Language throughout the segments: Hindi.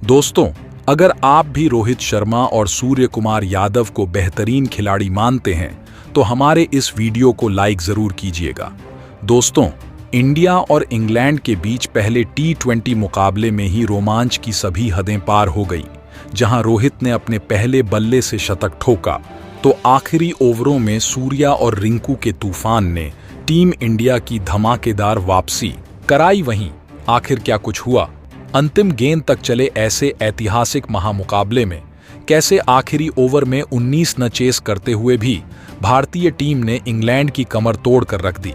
दोस्तों, अगर आप भी रोहित शर्मा और सूर्य कुमार यादव को बेहतरीन खिलाड़ी मानते हैं तो हमारे इस वीडियो को लाइक जरूर कीजिएगा। दोस्तों, इंडिया और इंग्लैंड के बीच पहले टी20 मुकाबले में ही रोमांच की सभी हदें पार हो गई। जहां रोहित ने अपने पहले बल्ले से शतक ठोका तो आखिरी ओवरों में सूर्या और रिंकू के तूफान ने टीम इंडिया की धमाकेदार वापसी कराई। वहीं आखिर क्या कुछ हुआ? अंतिम गेंद तक चले ऐसे ऐतिहासिक महामुकाबले में कैसे आखिरी ओवर में 19 न चेस करते हुए भी भारतीय टीम ने इंग्लैंड की कमर तोड़ कर रख दी।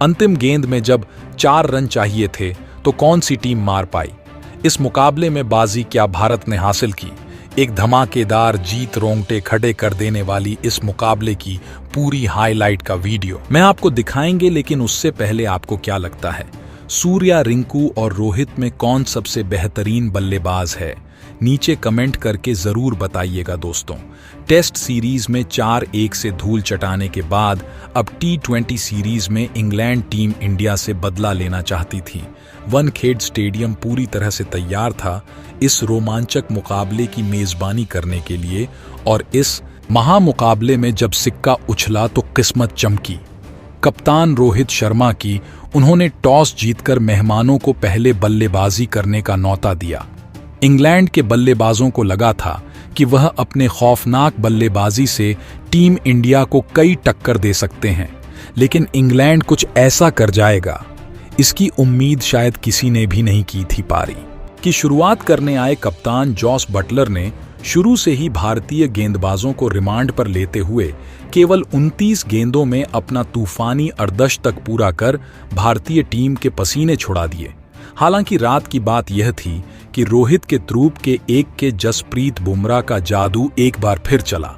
अंतिम गेंद में जब 4 रन चाहिए थे तो कौन सी टीम मार पाई? इस मुकाबले में बाजी क्या भारत ने हासिल की? एक धमाकेदार जीत रोंगटे खड़े कर देने वाली इस मुकाबले की पूरी हाईलाइट का वीडियो मैं आपको दिखाएंगे। लेकिन उससे पहले आपको क्या लगता है, सूर्या, रिंकू और रोहित में कौन सबसे बेहतरीन बल्लेबाज है? नीचे कमेंट करके जरूर बताइएगा। दोस्तों, टेस्ट सीरीज में 4-1 से धूल चटाने के बाद अब टी20 सीरीज में इंग्लैंड टीम इंडिया से बदला लेना चाहती थी। वानखेड़े स्टेडियम पूरी तरह से तैयार था इस रोमांचक मुकाबले की मेजबानी करने के लिए, और इस महामुकाबले में जब सिक्का उछला तो किस्मत चमकी। कप्तान रोहित शर्मा की उन्होंने टॉस जीतकर मेहमानों को पहले बल्लेबाजी करने का न्योता दिया। इंग्लैंड के बल्लेबाजों को लगा था कि वह अपने खौफनाक बल्लेबाजी से टीम इंडिया को कई टक्कर दे सकते हैं, लेकिन इंग्लैंड कुछ ऐसा कर जाएगा इसकी उम्मीद शायद किसी ने भी नहीं की थी। पारी की शुरुआत करने आए कप्तान जॉस बटलर ने शुरू से ही भारतीय गेंदबाजों को रिमांड पर लेते हुए केवल 29 गेंदों में अपना तूफानी अर्धश तक पूरा कर भारतीय टीम के पसीने छुड़ा दिए। हालांकि रात की बात यह थी कि रोहित के ध्रुव के एक के जसप्रीत बुमराह का जादू एक बार फिर चला।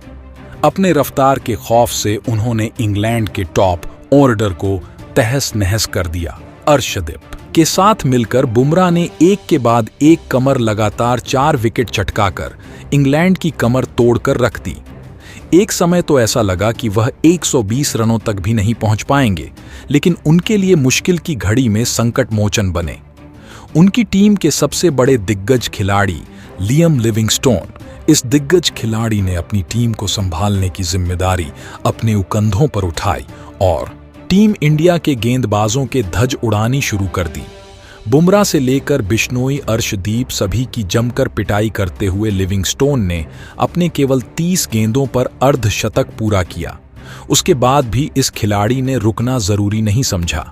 अपने रफ्तार के खौफ से उन्होंने इंग्लैंड के टॉप ऑर्डर को तहस नहस कर दिया। अर्शदीप के साथ मिलकर बुमराह ने एक के बाद एक कमर लगातार 4 विकेट चटकाकर इंग्लैंड की कमर तोड़कर रख दी। एक समय तो ऐसा लगा कि वह 120 रनों तक भी नहीं पहुंच पाएंगे, लेकिन उनके लिए मुश्किल की घड़ी में संकट मोचन बने। उनकी टीम के सबसे बड़े दिग्गज खिलाड़ी लियम लिविंगस्टोन, इस दिग्गज खिलाड़ी ने अपनी टीम को संभालने की जिम्मेदारी अपने कंधों पर उठाई और टीम इंडिया के गेंदबाजों के धज उड़ानी शुरू कर दी। बुमराह से लेकर बिश्नोई, अर्शदीप सभी की जमकर पिटाई करते हुए लिविंगस्टोन ने अपने केवल 30 गेंदों पर अर्धशतक पूरा किया। उसके बाद भी इस खिलाड़ी ने रुकना जरूरी नहीं समझा।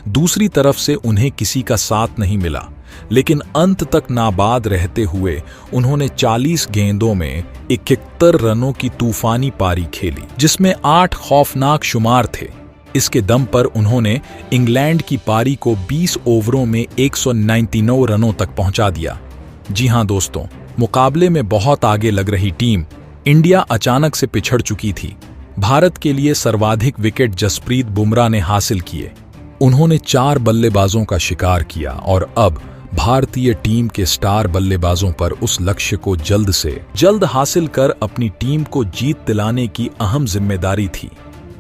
दूसरी तरफ से उन्हें किसी का साथ नहीं मिला, लेकिन अंत तक नाबाद रहते हुए उन्होंने 40 गेंदों में 71 रनों की तूफानी पारी खेली, जिसमें 8 खौफनाक शुमार थे। इसके दम पर उन्होंने इंग्लैंड की पारी को 20 ओवरों में 199 रनों तक पहुंचा दिया। जी हां दोस्तों, मुकाबले में बहुत आगे लग रही टीम इंडिया अचानक से पिछड़ चुकी थी। भारत के लिए सर्वाधिक विकेट जसप्रीत बुमराह ने हासिल किए। उन्होंने 4 बल्लेबाजों का शिकार किया और अब भारतीय टीम के स्टार बल्लेबाजों पर उस लक्ष्य को जल्द से जल्द हासिल कर अपनी टीम को जीत दिलाने की अहम जिम्मेदारी थी।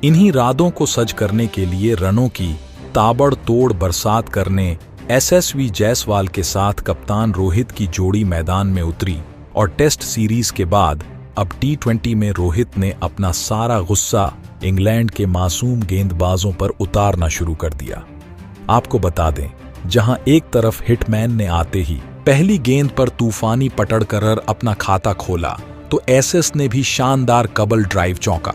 इन्हीं रादों को सज करने के लिए रनों की ताबड़तोड़ बरसात करने एसएसवी जायसवाल के साथ कप्तान रोहित की जोड़ी मैदान में उतरी, और टेस्ट सीरीज के बाद अब टी20 में रोहित ने अपना सारा गुस्सा इंग्लैंड के मासूम गेंदबाजों पर उतारना शुरू कर दिया। आपको बता दें, जहां एक तरफ हिटमैन ने आते ही पहली गेंद पर तूफानी पटड़कर अपना खाता खोला, तो एसएस ने भी शानदार कबल ड्राइव चौका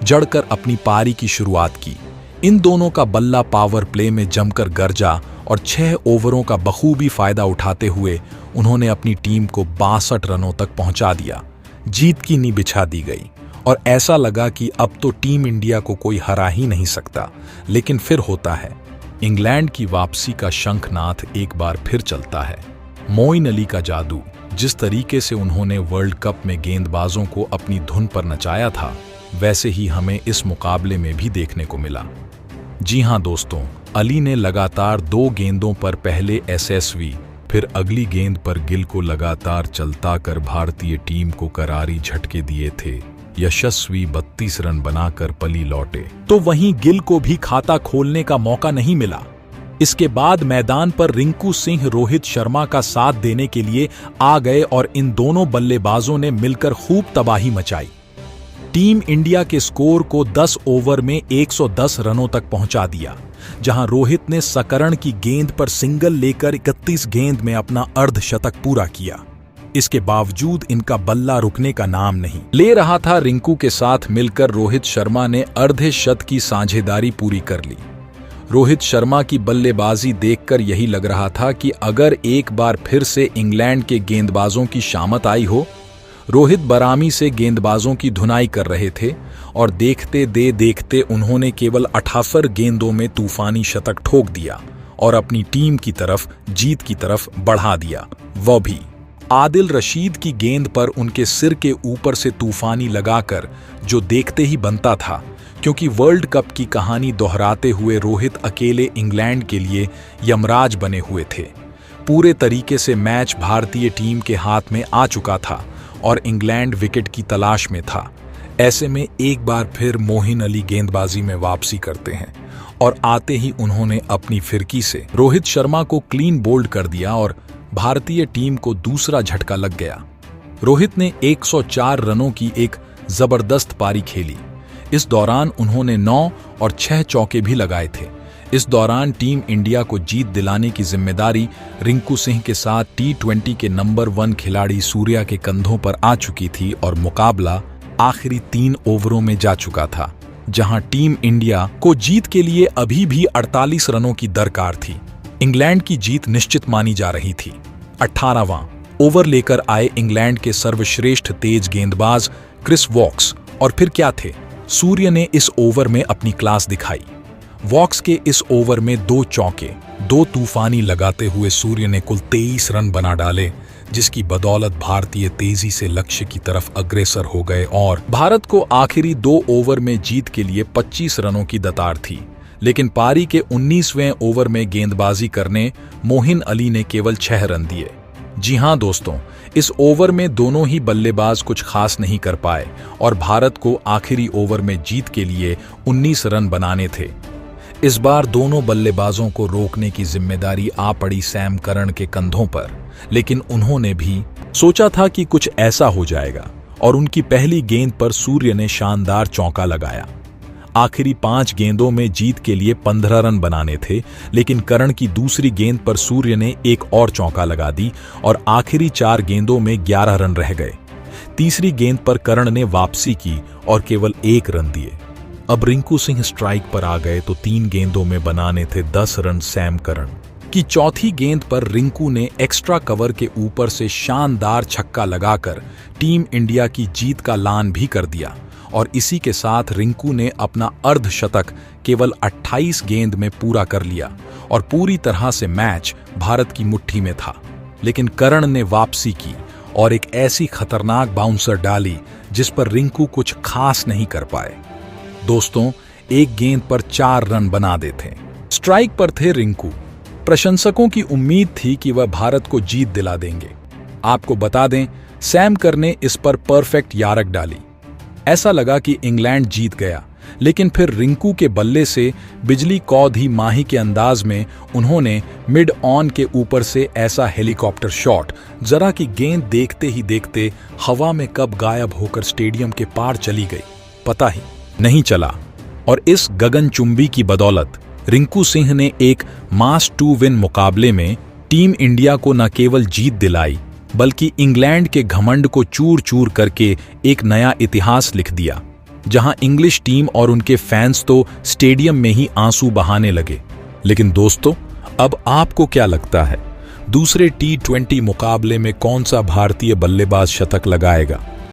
जड़कर अपनी पारी की शुरुआत की। इन दोनों का बल्ला पावर प्ले में जमकर गरजा और 6 ओवरों का बखूबी फायदा उठाते हुए उन्होंने अपनी टीम को 62 रनों तक पहुंचा दिया। जीत की नींव बिछा दी गई और ऐसा लगा कि अब तो टीम इंडिया को कोई हरा ही नहीं सकता। लेकिन फिर होता है, इंग्लैंड की वापसी का शंखनाद एक बार फिर चलता है। मोइन अली का जादू, जिस तरीके से उन्होंने वर्ल्ड कप में गेंदबाजों को अपनी धुन पर नचाया था, वैसे ही हमें इस मुकाबले में भी देखने को मिला। जी हां दोस्तों, अली ने लगातार 2 गेंदों पर पहले एसएसवी, फिर अगली गेंद पर गिल को लगातार चलता कर भारतीय टीम को करारी झटके दिए थे। यशस्वी 32 रन बनाकर पली लौटे, तो वहीं गिल को भी खाता खोलने का मौका नहीं मिला। इसके बाद मैदान पर रिंकू सिंह रोहित शर्मा का साथ देने के लिए आ गए और इन दोनों बल्लेबाजों ने मिलकर खूब तबाही मचाई। टीम इंडिया के स्कोर को 10 ओवर में 110 रनों तक पहुंचा दिया, जहां रोहित ने सकरण की गेंद पर सिंगल लेकर 31 गेंद में अपना अर्धशतक पूरा किया। इसके बावजूद इनका बल्ला रुकने का नाम नहीं ले रहा था। रिंकू के साथ मिलकर रोहित शर्मा ने अर्धे शत की साझेदारी पूरी कर ली। रोहित शर्मा की बल्लेबाजी देखकर यही लग रहा था कि अगर एक बार फिर से इंग्लैंड के गेंदबाजों की शामत आई हो। रोहित बरामी से गेंदबाजों की धुनाई कर रहे थे और देखते उन्होंने केवल 78 गेंदों में तूफानी शतक ठोक दिया और अपनी टीम की तरफ जीत की तरफ बढ़ा दिया। वह भी आदिल रशीद की गेंद पर उनके सिर के ऊपर से तूफानी लगाकर, जो देखते ही बनता था, क्योंकि वर्ल्ड कप की कहानी दोहराते हुए रोहित अकेले इंग्लैंड के लिए यमराज बने हुए थे। पूरे तरीके से मैच भारतीय टीम के हाथ में आ चुका था और इंग्लैंड विकेट की तलाश में था। ऐसे में एक बार फिर मोहिन अली गेंदबाजी में वापसी करते हैं और आते ही उन्होंने अपनी फिरकी से रोहित शर्मा को क्लीन बोल्ड कर दिया और भारतीय टीम को दूसरा झटका लग गया। रोहित ने 104 रनों की एक जबरदस्त पारी खेली। इस दौरान उन्होंने 9 और 6 चौके भी लगाए थे। इस दौरान टीम इंडिया को जीत दिलाने की जिम्मेदारी रिंकू सिंह के साथ T20 के नंबर 1 खिलाड़ी सूर्या के कंधों पर आ चुकी थी और मुकाबला आखिरी 3 ओवरों में जा चुका था, जहां टीम इंडिया को जीत के लिए अभी भी 48 रनों की दरकार थी। इंग्लैंड की जीत निश्चित मानी जा रही थी। 18वां ओवर लेकर आए इंग्लैंड के सर्वश्रेष्ठ तेज गेंदबाज क्रिस वॉक्स, और फिर क्या थे, सूर्य ने इस ओवर में अपनी क्लास दिखाई। वॉक्स के इस ओवर में 2 चौके, 2 तूफानी लगाते हुए सूर्य ने कुल 23 रन बना डाले, जिसकी बदौलत भारतीय तेजी से लक्ष्य की तरफ अग्रसर हो गए और भारत को आखिरी 2 ओवर में जीत के लिए 25 रनों की दतार थी। लेकिन पारी के 19वें ओवर में गेंदबाजी करने मोहिन अली ने केवल 6 रन दिए। जी हां दोस्तों, इस ओवर में दोनों ही बल्लेबाज कुछ खास नहीं कर पाए और भारत को आखिरी ओवर में जीत के लिए 19 रन बनाने थे। इस बार दोनों बल्लेबाजों को रोकने की जिम्मेदारी आ पड़ी सैम करन के कंधों पर, लेकिन उन्होंने भी सोचा था कि कुछ ऐसा हो जाएगा और उनकी पहली गेंद पर सूर्य ने शानदार चौका लगाया। आखिरी 5 गेंदों में जीत के लिए 15 रन बनाने थे, लेकिन करण की दूसरी गेंद पर सूर्य ने एक और चौका लगा दी और आखिरी 4 गेंदों में 11 रन रह गए। तीसरी गेंद पर करण ने वापसी की और केवल 1 रन दिए। अब रिंकू सिंह स्ट्राइक पर आ गए तो 3 गेंदों में बनाने थे 10 रन। सैम करन की चौथी गेंद पर रिंकू ने एक्स्ट्रा कवर के ऊपर से शानदार छक्का लगाकर टीम इंडिया की जीत का लान भी कर दिया और इसी के साथ रिंकू ने अपना अर्धशतक केवल 28 गेंद में पूरा कर लिया और पूरी तरह से मैच भारत की मुट्ठी में था। लेकिन करण ने वापसी की और एक ऐसी खतरनाक बाउंसर डाली जिस पर रिंकू कुछ खास नहीं कर पाए। दोस्तों, एक गेंद पर 4 रन बना देते। स्ट्राइक पर थे रिंकू। प्रशंसकों की उम्मीद थी कि वह भारत को जीत दिला देंगे। आपको बता दें, सैम करन ने इस पर परफेक्ट यारक डाली। ऐसा लगा कि इंग्लैंड जीत गया, लेकिन फिर रिंकू के बल्ले से बिजली कौध ही माही के अंदाज में उन्होंने मिड ऑन के ऊपर से ऐसा हेलीकॉप्टर शॉट, जरा की गेंद देखते ही देखते हवा में कब गायब होकर स्टेडियम के पार चली गई, पता ही नहीं चला। और इस गगनचुंबी की बदौलत रिंकू सिंह ने एक मास टू विन मुकाबले में टीम इंडिया को न केवल जीत दिलाई, बल्कि इंग्लैंड के घमंड को चूर चूर करके एक नया इतिहास लिख दिया, जहां इंग्लिश टीम और उनके फैंस तो स्टेडियम में ही आंसू बहाने लगे। लेकिन दोस्तों, अब आपको क्या लगता है, दूसरे T20 मुकाबले में कौन सा भारतीय बल्लेबाज शतक लगाएगा?